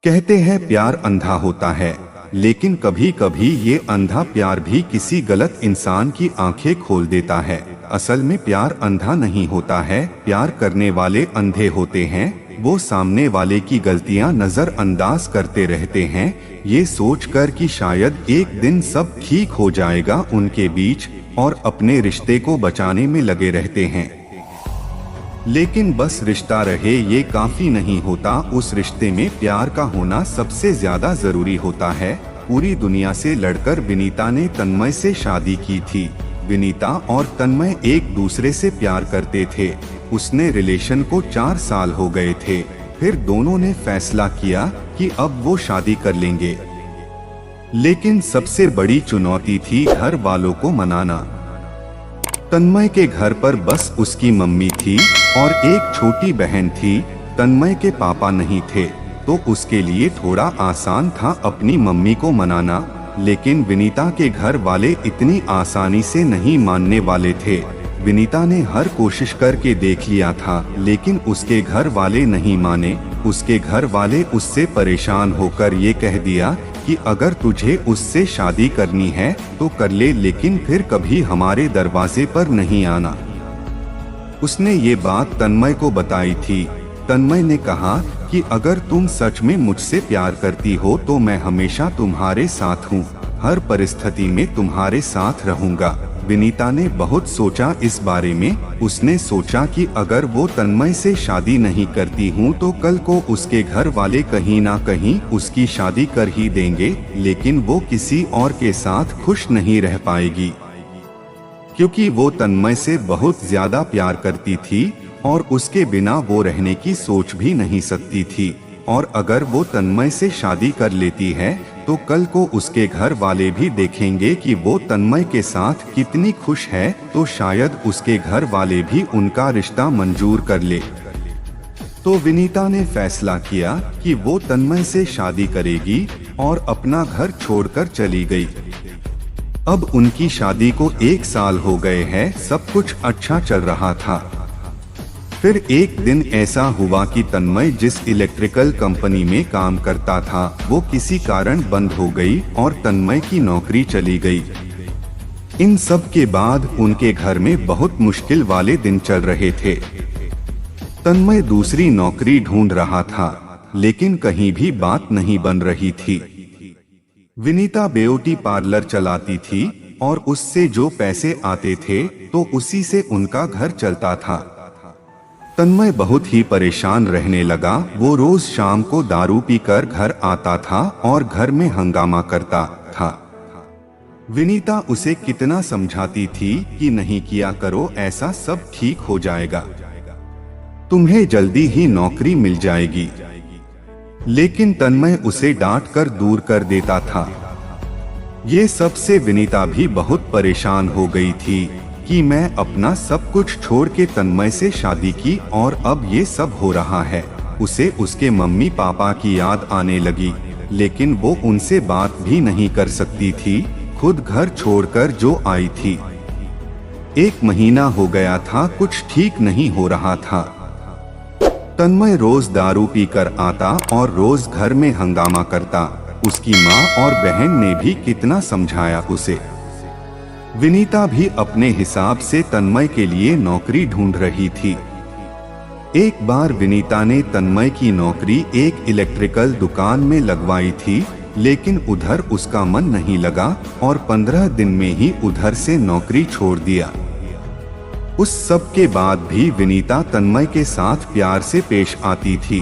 कहते हैं प्यार अंधा होता है, लेकिन कभी कभी ये अंधा प्यार भी किसी गलत इंसान की आंखें खोल देता है। असल में प्यार अंधा नहीं होता है, प्यार करने वाले अंधे होते हैं। वो सामने वाले की गलतियां नजरअंदाज करते रहते हैं, ये सोचकर कि शायद एक दिन सब ठीक हो जाएगा उनके बीच, और अपने रिश्ते को बचाने में लगे रहते हैं। लेकिन बस रिश्ता रहे ये काफी नहीं होता, उस रिश्ते में प्यार का होना सबसे ज्यादा जरूरी होता है। पूरी दुनिया से लड़कर विनीता ने तन्मय से शादी की थी। विनीता और तन्मय एक दूसरे से प्यार करते थे। उसने रिलेशन को 4 साल हो गए थे। फिर दोनों ने फैसला किया कि अब वो शादी कर लेंगे। लेकिन सबसे बड़ी चुनौती थी घर वालों को मनाना। तन्मय के घर पर बस उसकी मम्मी थी और एक छोटी बहन थी। तन्मय के पापा नहीं थे, तो उसके लिए थोड़ा आसान था अपनी मम्मी को मनाना। लेकिन विनीता के घर वाले इतनी आसानी से नहीं मानने वाले थे। विनीता ने हर कोशिश करके देख लिया था, लेकिन उसके घर वाले नहीं माने। उसके घर वाले उससे परेशान होकर ये कह दिया कि अगर तुझे उससे शादी करनी है तो कर ले, लेकिन फिर कभी हमारे दरवाजे पर नहीं आना। उसने ये बात तन्मय को बताई थी। तन्मय ने कहा कि अगर तुम सच में मुझसे प्यार करती हो तो मैं हमेशा तुम्हारे साथ हूँ, हर परिस्थिति में तुम्हारे साथ रहूंगा। विनीता ने बहुत सोचा इस बारे में। उसने सोचा कि अगर वो तन्मय से शादी नहीं करती हूँ तो कल को उसके घर वाले कहीं ना कहीं उसकी शादी कर ही देंगे, लेकिन वो किसी और के साथ खुश नहीं रह पाएगी, क्योंकि वो तन्मय से बहुत ज्यादा प्यार करती थी और उसके बिना वो रहने की सोच भी नहीं सकती थी। और अगर वो तन्मय से शादी कर लेती है तो कल को उसके घर वाले भी देखेंगे कि वो तन्मय के साथ कितनी खुश है, तो शायद उसके घर वाले भी उनका रिश्ता मंजूर कर ले। तो विनीता ने फैसला किया कि वो तन्मय से शादी करेगी और अपना घर छोड़कर चली गई। अब उनकी शादी को 1 साल हो गए हैं, सब कुछ अच्छा चल रहा था। फिर एक दिन ऐसा हुआ कि तन्मय जिस इलेक्ट्रिकल कंपनी में काम करता था वो किसी कारण बंद हो गई और तन्मय की नौकरी चली गई। इन सब के बाद उनके घर में बहुत मुश्किल वाले दिन चल रहे थे। तन्मय दूसरी नौकरी ढूंढ रहा था, लेकिन कहीं भी बात नहीं बन रही थी। विनीता ब्यूटी पार्लर चलाती थी और उससे जो पैसे आते थे तो उसी से उनका घर चलता था। तन्मय बहुत ही परेशान रहने लगा। वो रोज शाम को दारू पीकर घर आता था और घर में हंगामा करता था। विनीता उसे कितना समझाती थी कि नहीं किया करो, ऐसा सब ठीक हो जाएगा, तुम्हें जल्दी ही नौकरी मिल जाएगी। लेकिन तन्मय उसे डांट कर दूर कर देता था। ये सब से विनीता भी बहुत परेशान हो गई थी कि मैं अपना सब कुछ छोड़ के तन्मय से शादी की और अब ये सब हो रहा है। उसे उसके मम्मी पापा की याद आने लगी, लेकिन वो उनसे बात भी नहीं कर सकती थी, खुद घर छोड़कर जो आई थी। 1 महीना हो गया था, कुछ ठीक नहीं हो रहा था। तन्मय रोज दारू पीकर आता और रोज घर में हंगामा करता। उसकी माँ और बहन ने भी कितना समझाया उसे। विनीता भी अपने हिसाब से तन्मय के लिए नौकरी ढूंढ रही थी। एक बार विनीता ने तन्मय की नौकरी एक इलेक्ट्रिकल दुकान में लगवाई थी, लेकिन उधर उसका मन नहीं लगा और 15 दिन में ही उधर से नौकरी छोड़ दिया। उस सब के बाद भी विनीता तन्मय के साथ प्यार से पेश आती थी।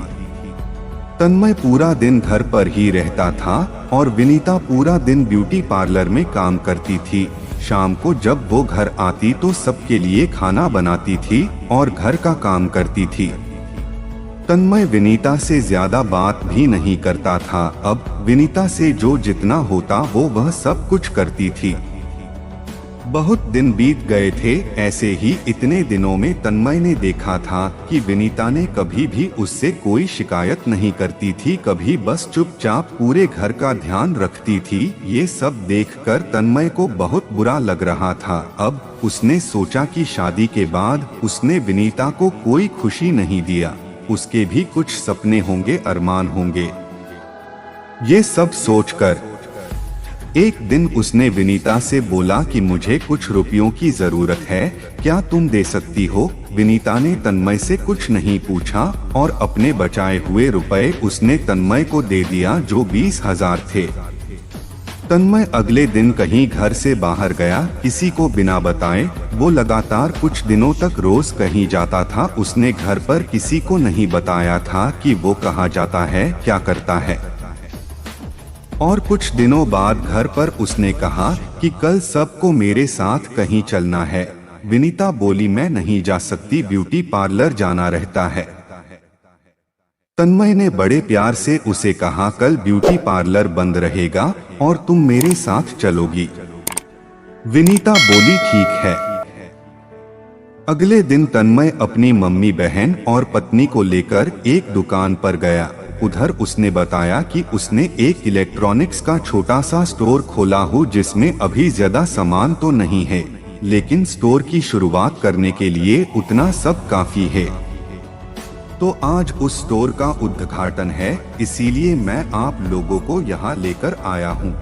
तन्मय पूरा दिन घर पर ही रहता था और विनीता पूरा दिन ब्यूटी पार्लर में काम करती थी। शाम को जब वो घर आती तो सबके लिए खाना बनाती थी और घर का काम करती थी। तन्मय विनीता से ज्यादा बात भी नहीं करता था। अब विनीता से जो जितना होता वो वह सब कुछ करती थी। बहुत दिन बीत गए थे। ऐसे ही इतने दिनों में तन्मय ने देखा था कि विनीता ने कभी भी उससे कोई शिकायत नहीं करती थी, कभी बस चुपचाप पूरे घर का ध्यान रखती थी। ये सब देखकर तन्मय को बहुत बुरा लग रहा था। अब उसने सोचा कि शादी के बाद उसने विनीता को कोई खुशी नहीं दिया, उसके भी कुछ सपने होंगे, अरमान होंगे। ये सब सोचकर एक दिन उसने विनीता से बोला कि मुझे कुछ रुपयों की जरूरत है, क्या तुम दे सकती हो? विनीता ने तन्मय से कुछ नहीं पूछा और अपने बचाए हुए रुपए उसने तन्मय को दे दिया, जो 20,000 थे। तन्मय अगले दिन कहीं घर से बाहर गया, किसी को बिना बताए। वो लगातार कुछ दिनों तक रोज कहीं जाता था। उसने घर पर किसी को नहीं बताया था कि वो कहाँ जाता है, क्या करता है। और कुछ दिनों बाद घर पर उसने कहा कि कल सबको मेरे साथ कहीं चलना है। विनीता बोली, मैं नहीं जा सकती, ब्यूटी पार्लर जाना रहता है। तन्मय ने बड़े प्यार से उसे कहा, कल ब्यूटी पार्लर बंद रहेगा और तुम मेरे साथ चलोगी। विनीता बोली, ठीक है। अगले दिन तन्मय अपनी मम्मी, बहन और पत्नी को लेकर एक दुकान पर गया। उधर उसने बताया कि उसने एक इलेक्ट्रॉनिक्स का छोटा सा स्टोर खोला हो, जिसमें अभी ज्यादा सामान तो नहीं है, लेकिन स्टोर की शुरुआत करने के लिए उतना सब काफी है। तो आज उस स्टोर का उद्घाटन है, इसीलिए मैं आप लोगों को यहाँ लेकर आया हूँ।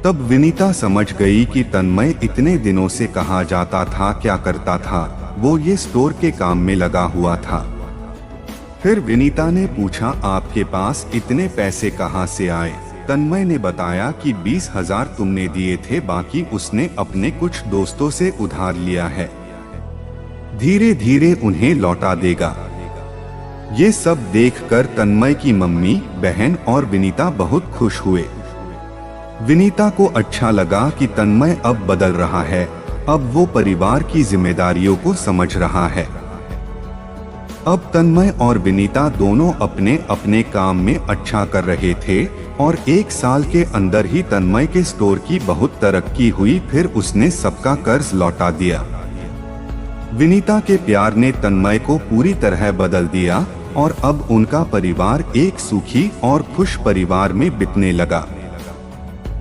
तब विनीता समझ गई कि तन्मय इतने दिनों से कहाँ जाता था, क्या करता था। वो ये स्टोर के काम में लगा हुआ था। फिर विनीता ने पूछा, आपके पास इतने पैसे कहाँ से आए? तन्मय ने बताया कि 20,000 तुमने दिए थे, बाकी उसने अपने कुछ दोस्तों से उधार लिया है, धीरे धीरे उन्हें लौटा देगा। ये सब देखकर तन्मय की मम्मी, बहन और विनीता बहुत खुश हुए। विनीता को अच्छा लगा कि तन्मय अब बदल रहा है, अब वो परिवार की जिम्मेदारियों को समझ रहा है। अब तन्मय और विनीता दोनों अपने अपने काम में अच्छा कर रहे थे और 1 साल के अंदर ही तन्मय के स्टोर की बहुत तरक्की हुई। फिर उसने सबका कर्ज लौटा दिया। विनीता के प्यार ने तन्मय को पूरी तरह बदल दिया और अब उनका परिवार एक सुखी और खुश परिवार में बितने लगा।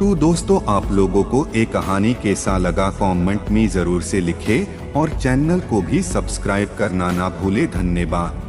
तो दोस्तों, आप लोगों को ये कहानी कैसा लगा कमेंट में जरूर से लिखें और चैनल को भी सब्सक्राइब करना ना भूले। धन्यवाद।